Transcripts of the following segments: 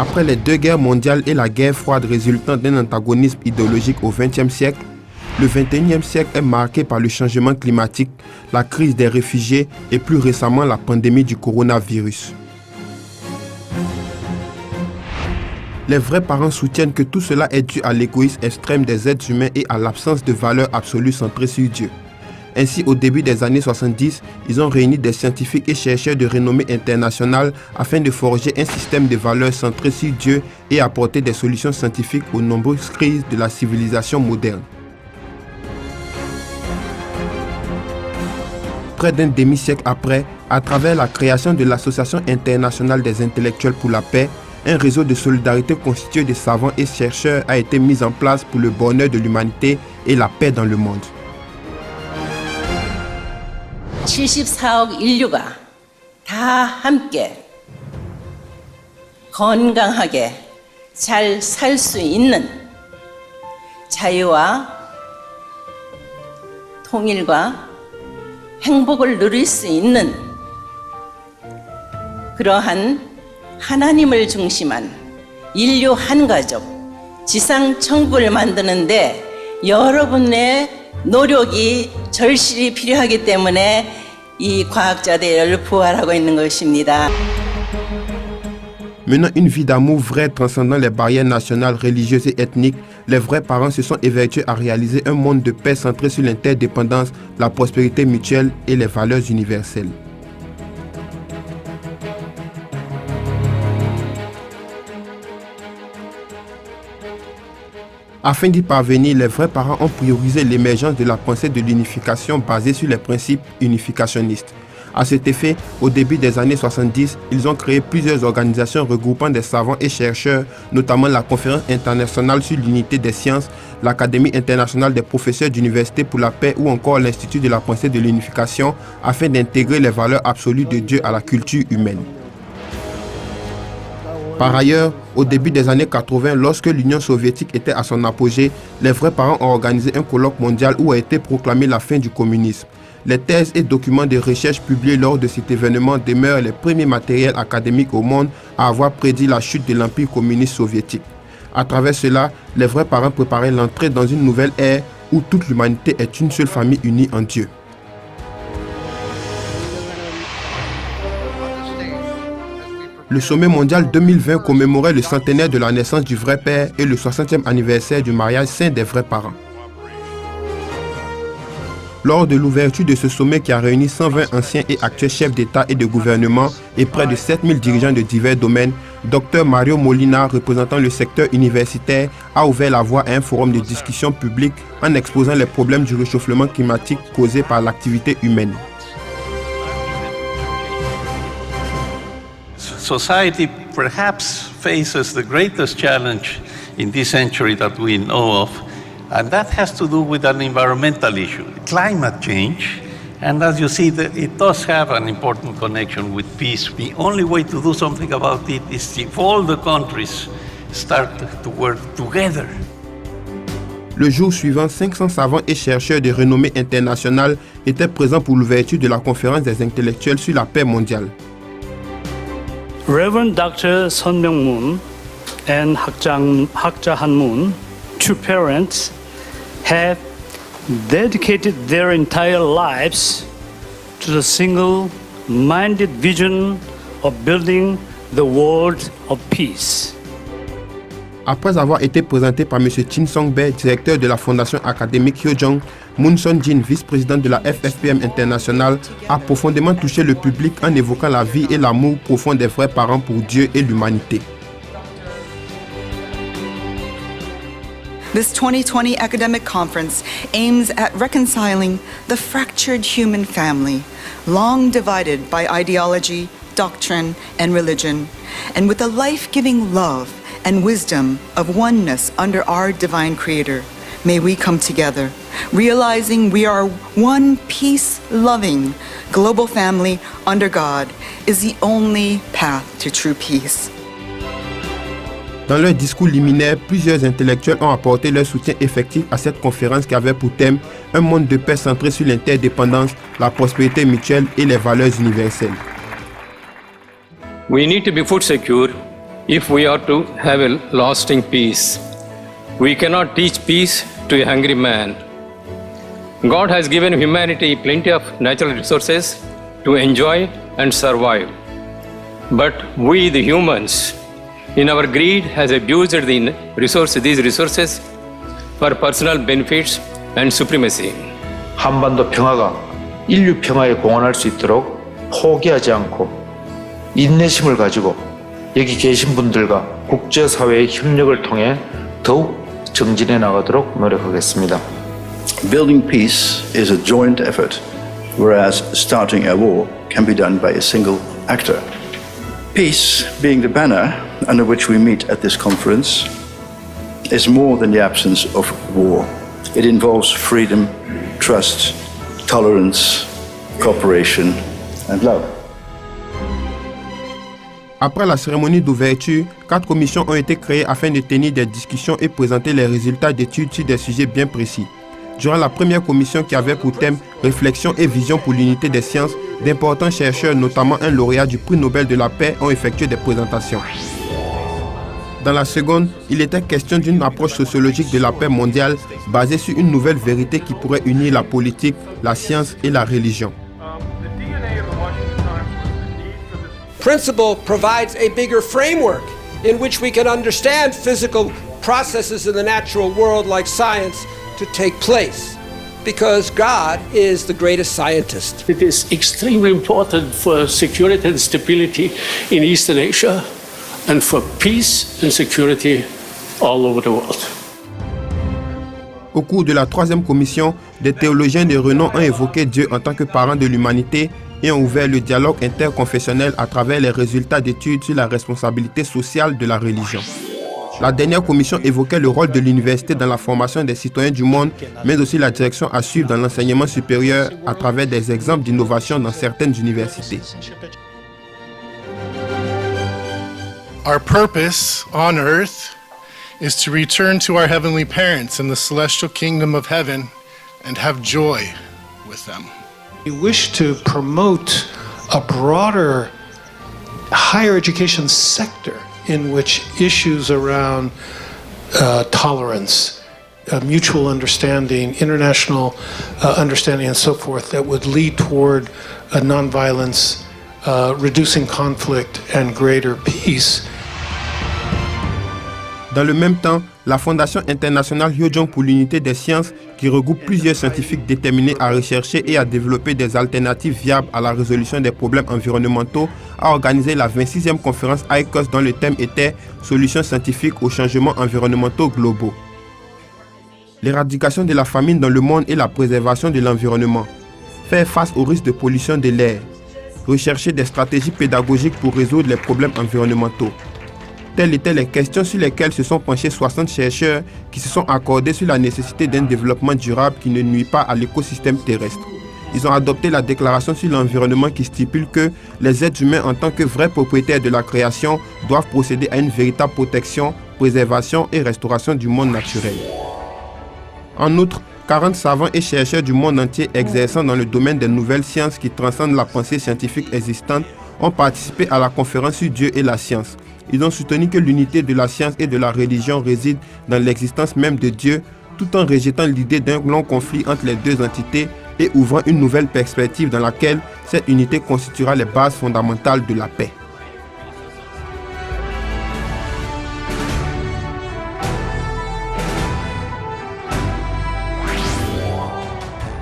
Après les deux guerres mondiales et la guerre froide résultant d'un antagonisme idéologique au XXe siècle, le XXIe siècle est marqué par le changement climatique, la crise des réfugiés et plus récemment la pandémie du coronavirus. Les vrais parents soutiennent que tout cela est dû à l'égoïsme extrême des êtres humains et à l'absence de valeurs absolues centrées sur Dieu. Ainsi, au début des années 70, ils ont réuni des scientifiques et chercheurs de renommée internationale afin de forger un système de valeurs centré sur Dieu et apporter des solutions scientifiques aux nombreuses crises de la civilisation moderne. Près d'un demi-siècle après, à travers la création de l'Association internationale des intellectuels pour la paix, un réseau de solidarité constitué de savants et chercheurs a été mis en place pour le bonheur de l'humanité et la paix dans le monde. 74억 인류가 다 함께 건강하게 잘 살 수 있는 자유와 통일과 행복을 누릴 수 있는 그러한 하나님을 중심한 인류 한 가족, 지상 천국을 만드는데 여러분의 노력이 절실히 필요하기 때문에 이 과학자들을 부활하고 있는 것입니다. Menant une vie d'amour vrai transcendant les barrières nationales, religieuses et ethniques, les vrais parents se sont évertués à réaliser un monde de paix centré sur l'interdépendance, la prospérité mutuelle et les valeurs universelles. Afin d'y parvenir, les vrais parents ont priorisé l'émergence de la pensée de l'unification basée sur les principes unificationnistes. À cet effet, au début des années 70, ils ont créé plusieurs organisations regroupant des savants et chercheurs, notamment la Conférence internationale sur l'unité des sciences, l'Académie internationale des professeurs d'université pour la paix ou encore l'Institut de la pensée de l'unification, afin d'intégrer les valeurs absolues de Dieu à la culture humaine. Par ailleurs, au début des années 80, lorsque l'Union soviétique était à son apogée, les vrais parents ont organisé un colloque mondial où a été proclamée la fin du communisme. Les thèses et documents de recherche publiés lors de cet événement demeurent les premiers matériels académiques au monde à avoir prédit la chute de l'Empire communiste soviétique. À travers cela, les vrais parents préparaient l'entrée dans une nouvelle ère où toute l'humanité est une seule famille unie en Dieu. Le sommet mondial 2020 commémorait le centenaire de la naissance du vrai père et le 60e anniversaire du mariage saint des vrais parents. Lors de l'ouverture de ce sommet qui a réuni 120 anciens et actuels chefs d'État et de gouvernement et près de 7000 dirigeants de divers domaines, Dr Mario Molina, représentant le secteur universitaire, a ouvert la voie à un forum de discussion publique en exposant les problèmes du réchauffement climatique causé par l'activité humaine. Society perhaps faces the greatest challenge in this century that we know of, and that has to do with an environmental issue, climate change. And as you see, it does have an important connection with peace. The only way to do something about it is if all the countries start to work together. Le jour suivant, 500 savants et chercheurs de renommée internationale étaient présents pour l'ouverture de la conférence des intellectuels sur la paix mondiale. Reverend Dr. Sun Myung-moon and Hakja Han-moon, two parents, have dedicated their entire lives to the single-minded vision of building the world of peace. Après avoir été présenté par M. Chin Song-bae, directeur de la fondation académique Hyojong, Moon Sun-jin, vice-président de la FFPM internationale, a profondément touché le public en évoquant la vie et l'amour profond des vrais parents pour Dieu et l'humanité. This 2020 academic conference aims at reconciling the fractured human family, long divided by ideology, doctrine, and religion, and with the life-giving love and wisdom of oneness under our divine Creator. May we come together, realizing we are one peace-loving global family under God is the only path to true peace. Dans leur discours liminaire, plusieurs intellectuels ont apporté leur soutien effectif à cette conférence qui avait pour thème un monde de paix centré sur l'interdépendance, la prospérité mutuelle et les valeurs universelles. We need to be food secure if we are to have a lasting peace. We cannot teach peace to a hungry man. God has given humanity plenty of natural resources to enjoy and survive. But we, the humans, in our greed, has abused these resources for personal benefits and supremacy. 한반도 평화가 인류 평화에 공헌할 수 있도록 포기하지 않고 인내심을 가지고 여기 계신 분들과 국제사회의 협력을 통해 더욱 정진해 나가도록 노력하겠습니다. Building peace is a joint effort, whereas starting a war can be done by a single actor. Peace, being the banner under which we meet at this conference, is more than the absence of war. It involves freedom, trust, tolerance, cooperation, and love. Après la cérémonie d'ouverture, 4 commissions ont été créées afin de tenir des discussions et présenter les résultats d'études sur des sujets bien précis. Durant la première commission qui avait pour thème « Réflexion et vision pour l'unité des sciences », d'importants chercheurs, notamment un lauréat du prix Nobel de la paix, ont effectué des présentations. Dans la seconde, il était question d'une approche sociologique de la paix mondiale basée sur une nouvelle vérité qui pourrait unir la politique, la science et la religion. Principle provides a bigger framework in which we can understand physical processes in the natural world like science to take place, because God is the greatest scientist. It is extremely important for security and stability in Eastern Asia and for peace and security all over the world. Au cours de la troisième commission, des théologiens de renom ont évoqué Dieu en tant que parent de l'humanité et ont ouvert le dialogue interconfessionnel à travers les résultats d'études sur la responsabilité sociale de la religion. La dernière commission évoquait le rôle de l'université dans la formation des citoyens du monde, mais aussi la direction à suivre dans l'enseignement supérieur à travers des exemples d'innovation dans certaines universités. Our purpose on earth is to return to our heavenly parents in the celestial kingdom of heaven and have joy with them. We wish to promote a broader higher education sector in which issues around tolerance, mutual understanding, international understanding, and so forth that would lead toward nonviolence, reducing conflict, and greater peace. Dans le même temps, la Fondation internationale Hyojong pour l'unité des sciences, qui regroupe plusieurs scientifiques déterminés à rechercher et à développer des alternatives viables à la résolution des problèmes environnementaux, a organisé la 26e conférence ICOS dont le thème était « Solutions scientifiques aux changements environnementaux globaux ». L'éradication de la famine dans le monde et la préservation de l'environnement, faire face aux risques de pollution de l'air, rechercher des stratégies pédagogiques pour résoudre les problèmes environnementaux. Telles étaient les questions sur lesquelles se sont penchés 60 chercheurs qui se sont accordés sur la nécessité d'un développement durable qui ne nuit pas à l'écosystème terrestre. Ils ont adopté la déclaration sur l'environnement qui stipule que les êtres humains en tant que vrais propriétaires de la création doivent procéder à une véritable protection, préservation et restauration du monde naturel. En outre, 40 savants et chercheurs du monde entier exerçant dans le domaine des nouvelles sciences qui transcendent la pensée scientifique existante ont participé à la conférence sur Dieu et la science. Ils ont soutenu que l'unité de la science et de la religion réside dans l'existence même de Dieu, tout en rejetant l'idée d'un long conflit entre les deux entités et ouvrant une nouvelle perspective dans laquelle cette unité constituera les bases fondamentales de la paix.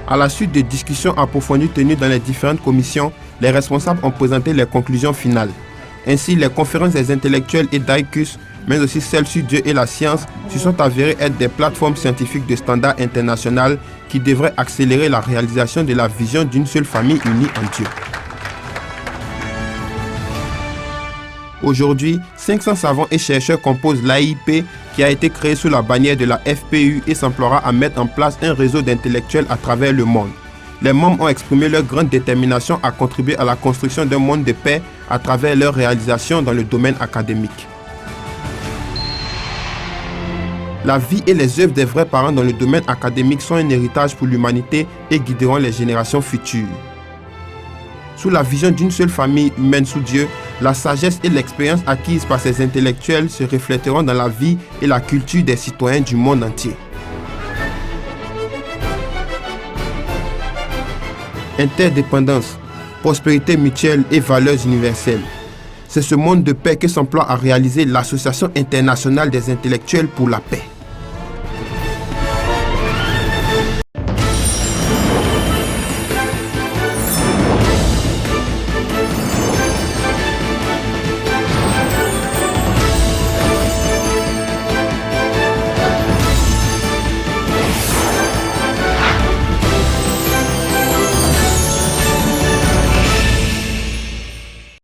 À la suite des discussions approfondies tenues dans les différentes commissions, les responsables ont présenté les conclusions finales. Ainsi, les conférences des intellectuels et d'ICUS, mais aussi celles sur Dieu et la science, se sont avérées être des plateformes scientifiques de standard international qui devraient accélérer la réalisation de la vision d'une seule famille unie en Dieu. Aujourd'hui, 500 savants et chercheurs composent l'AIP qui a été créé sous la bannière de la FPU et s'emploiera à mettre en place un réseau d'intellectuels à travers le monde. Les membres ont exprimé leur grande détermination à contribuer à la construction d'un monde de paix à travers leurs réalisations dans le domaine académique. La vie et les œuvres des vrais parents dans le domaine académique sont un héritage pour l'humanité et guideront les générations futures. Sous la vision d'une seule famille humaine sous Dieu, la sagesse et l'expérience acquises par ces intellectuels se reflèteront dans la vie et la culture des citoyens du monde entier. Interdépendance, prospérité mutuelle et valeurs universelles. C'est ce monde de paix que s'emploie à réaliser l'Association internationale des intellectuels pour la paix.